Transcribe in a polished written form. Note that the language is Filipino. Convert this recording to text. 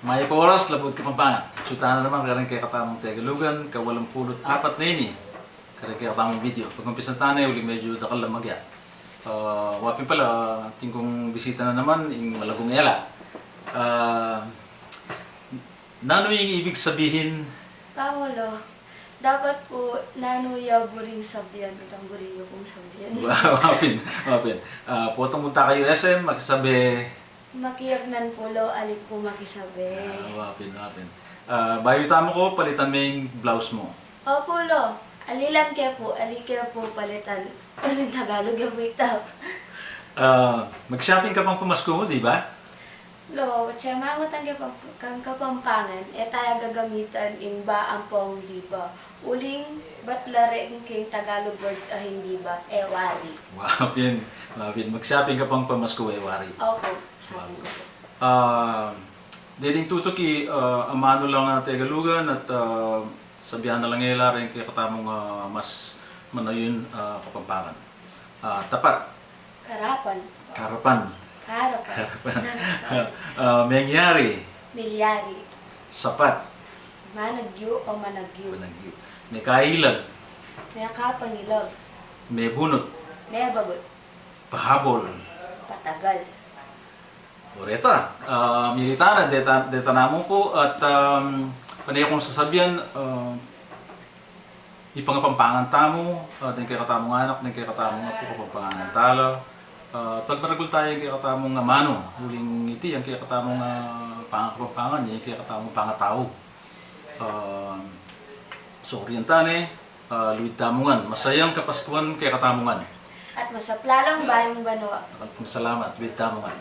May oras, labot Kapampangan. Sutahan na naman karing kay katamong Tagalugan, kawalang pulot apat na ini. Karing kay katamong video. Pag-umpisa tanay, uli medyo dakal lang magya. Wapin pala, tingkong bisita na naman, yung Malagong Ela. Nano yung ibig sabihin? Paolo, dapat po nanuya buring sabihan, itong buriyo kong sabihan. Wapin. Potong punta kayo SM, magsasabi. Makiyagnan pulo, alik po makisabi. Wapin. Bayo tamo ko, palitan mo yung blouse mo. O pulo, alilan kaya po, alik kaya po palitan. Ulit Tagalog yung po ito. Mag-shopping ka pang pumasko mo, di ba? Lo, siya mangot kang Kapampangan, tayo gagamitan in ba ang pong di ba? Uling batlare king Tagalog word hindi ba? Wari. Wapin. Mag-shopping ka pang pamasko, wari. Opo, sabi ko po. Dining tutok amano lang na Tagalugan at sabihan na lang ila rin kaya katamong mas manayon Kapampangan. Tapat. Karapan. Harapan. Mengyari. Milyari. Sapat. Managyo o managyo. May kailag. May kapangilog. May bunot. May bagot. Pahabol. Patagal. Oreta. Militana. Deta namo po. At panay akong sasabihan. Ipangapampangan tamo. Din kay katamong anak. Din kay katamong apo. Kapampangan talo. Pagmaragol tayo kay katamong mano, huling iti, ang kay katamong pangakapampangan, yung kay katamong pangatao. So, orientane, luwid tamungan, masayang kapaskuhan kay katamungan. At masaplalang bayong banwa. Salamat, luwid tamungan.